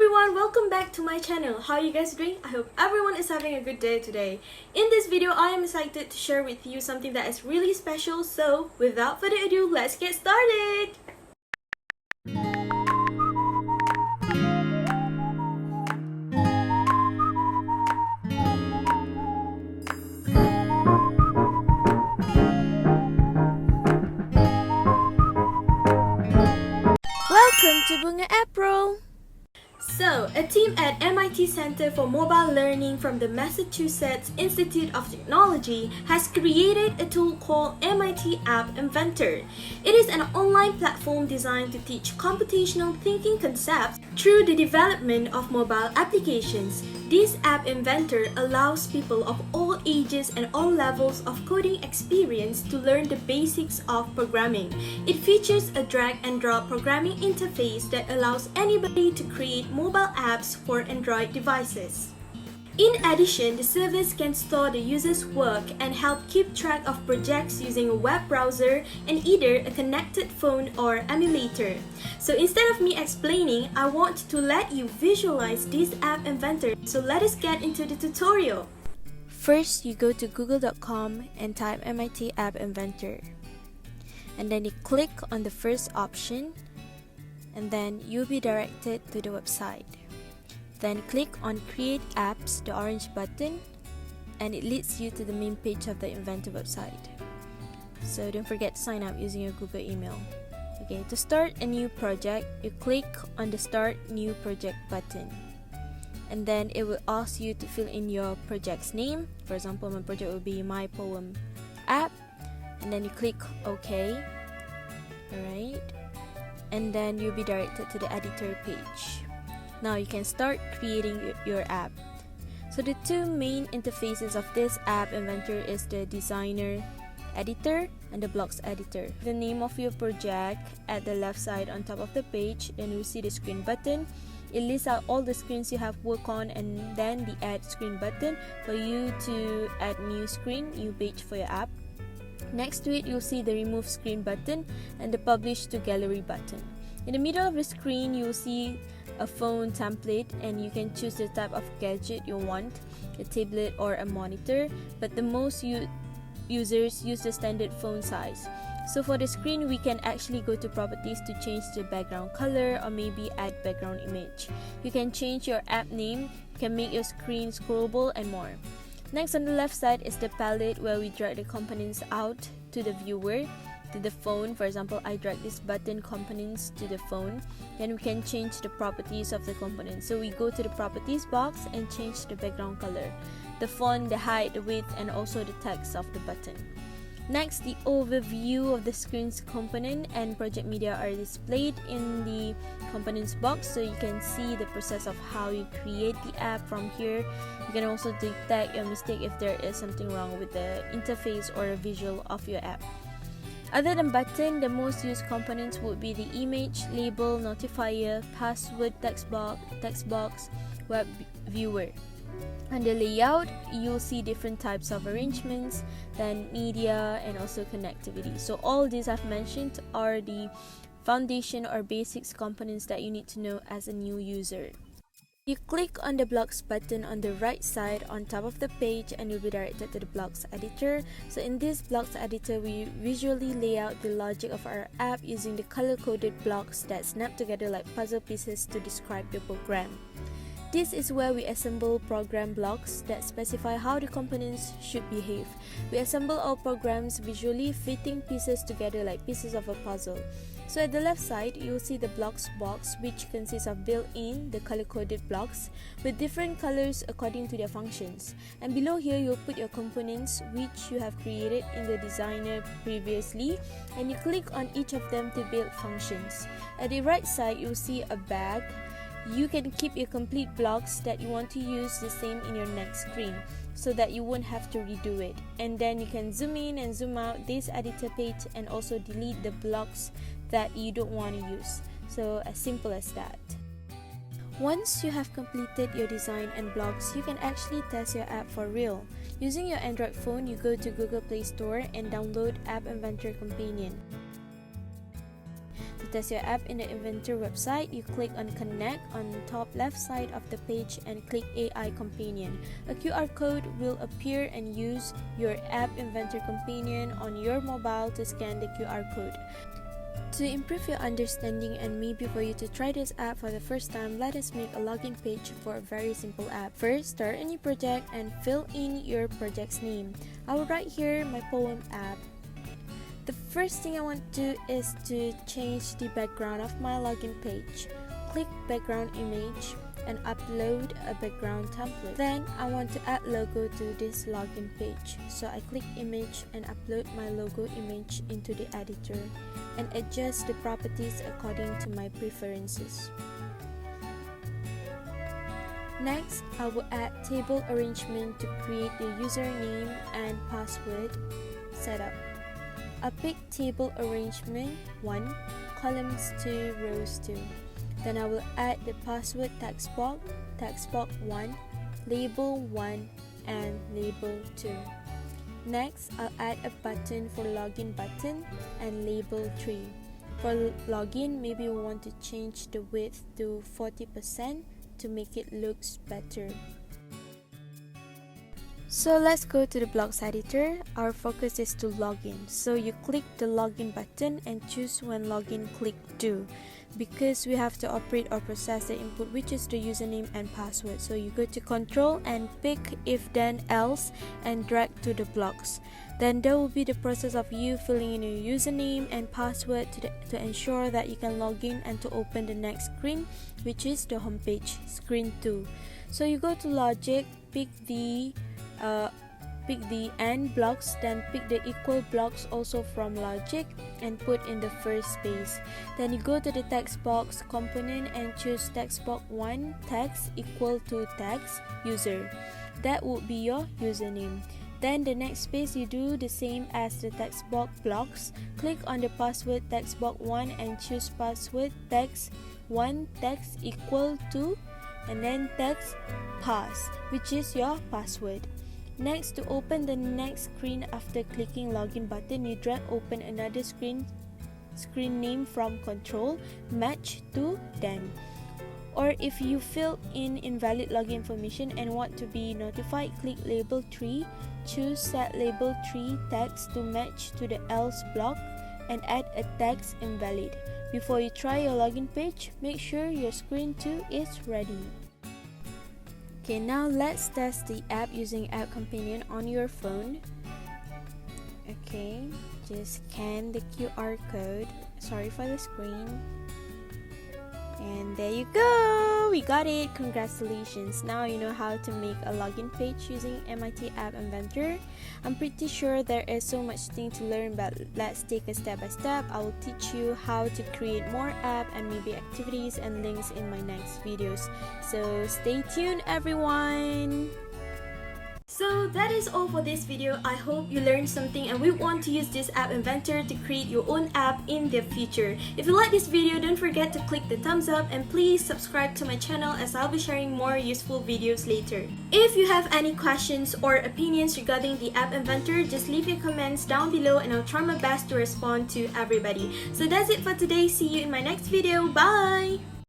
everyone, welcome back to my channel. How are you guys doing? I hope everyone is having a good day today. In this video, I am excited to share with you something that is really special. So without further ado, let's get started! Welcome to Bunga April! So, a team at MIT Center for Mobile Learning from the Massachusetts Institute of Technology has created a tool called MIT App Inventor. It is an online platform designed to teach computational thinking concepts through the development of mobile applications. This App Inventor allows people of all ages and all levels of coding experience to learn the basics of programming. It features a drag-and-drop programming interface that allows anybody to create mobile apps for Android devices. In addition, the service can store the user's work and help keep track of projects using a web browser and either a connected phone or emulator. So instead of me explaining, I want to let you visualize this App Inventor. So let us get into the tutorial. First, you go to google.com and type MIT App Inventor. And then you click on the first option, and then you'll be directed to the website. Then click on Create Apps, the orange button, and it leads you to the main page of the Inventor website. So don't forget to sign up using your Google email. Okay, to start a new project, you click on the Start New Project button. And then it will ask you to fill in your project's name. For example, my project will be My Poem App. And then you click OK. Alright. And then you'll be directed to the editor page. Now you can start creating your app. So the two main interfaces of this App Inventor is the Designer Editor and the Blocks Editor. The name of your project at the left side on top of the page, then you'll see the screen button. It lists out all the screens you have worked on, and then the Add Screen button for you to add new screen, new page for your app. Next to it, you'll see the Remove Screen button and the Publish to Gallery button. In the middle of the screen, you'll see a phone template, and you can choose the type of gadget you want, a tablet or a monitor, but the most users use the standard phone size. So for the screen, we can actually go to properties to change the background color or maybe add background image. You can change your app name, you can make your screen scrollable and more. Next, on the left side is the palette where we drag the components out to the viewer, to the phone. For example, I drag this button components to the phone. Then we can change the properties of the component. So we go to the properties box and change the background color, the font, the height, the width, and also the text of the button. Next, the overview of the screen's component and project media are displayed in the components box, so you can see the process of how you create the app from here. You can also detect your mistake if there is something wrong with the interface or a visual of your app. Other than button, the most used components would be the image, label, notifier, password, text box, web viewer. Under layout, you'll see different types of arrangements, then media, and also connectivity. So all these I've mentioned are the foundation or basics components that you need to know as a new user. You click on the Blocks button on the right side on top of the page, and you'll be directed to the Blocks Editor. So in this Blocks Editor, we visually lay out the logic of our app using the color-coded blocks that snap together like puzzle pieces to describe the program. This is where we assemble program blocks that specify how the components should behave. We assemble our programs visually, fitting pieces together like pieces of a puzzle. So at the left side, you'll see the blocks box, which consists of built-in, the color-coded blocks with different colors according to their functions. And below here, you'll put your components which you have created in the designer previously, and you click on each of them to build functions. At the right side, you'll see a bag. You can keep your complete blocks that you want to use the same in your next screen, so that you won't have to redo it. And then you can zoom in and zoom out this editor page and also delete the blocks that you don't want to use. So as simple as that. Once you have completed your design and blocks, you can actually test your app for real. Using your Android phone, you go to Google Play Store and download App Inventor Companion. test your app in the Inventor website, you click on Connect on the top left side of the page and click AI Companion. A QR code will appear and use your App Inventor Companion on your mobile to scan the QR code. To improve your understanding and maybe for you to try this app for the first time, let us make a login page for a very simple app. First, start a new project and fill in your project's name. I will write here my poem app. The first thing I want to do is to change the background of my login page. Click background image and upload a background template. Then I want to add logo to this login page. So I click image and upload my logo image into the editor and adjust the properties according to my preferences. Next, I will add table arrangement to create the username and password setup. I pick table arrangement 1, columns 2, rows 2. Then I will add the password text box 1, label 1, and label 2. Next, I'll add a button for login button and label 3. For login, maybe we want to change the width to 40% to make it looks better. So let's go to the blocks editor. Our focus is to login. So you click the login button and choose when login click do. Because we have to operate or process the input, which is the username and password. So you go to control and pick if then else and drag to the blocks. Then there will be the process of you filling in your username and password to ensure that you can log in and to open the next screen, which is the homepage, screen 2. So you go to logic, pick the AND blocks, then pick the equal blocks also from logic and put in the first space. Then you go to the text box component and choose text box 1 text equal to text user. That would be your username. Then the next space you do the same as the text box blocks. Click on the password text box 1 and choose password text 1 text equal to and then text pass, which is your password. Next, to open the next screen after clicking login button, you drag open another screen name from control, match to then. Or if you fill in invalid login information and want to be notified, click label 3, choose set label 3 text to match to the else block and add a text invalid. Before you try your login page, make sure your screen 2 is ready. Okay, now let's test the app using App Companion on your phone. Okay, just scan the QR code. Sorry for the screen. And there you go! We got it! Congratulations! Now you know how to make a login page using MIT App Inventor. I'm pretty sure there is so much thing to learn, but let's take it step by step. I will teach you how to create more app and maybe activities and links in my next videos. So stay tuned, everyone! So that is all for this video. I hope you learned something and we want to use this App Inventor to create your own app in the future. If you like this video, don't forget to click the thumbs up and please subscribe to my channel as I'll be sharing more useful videos later. If you have any questions or opinions regarding the App Inventor, just leave your comments down below and I'll try my best to respond to everybody. So that's it for today. See you in my next video. Bye!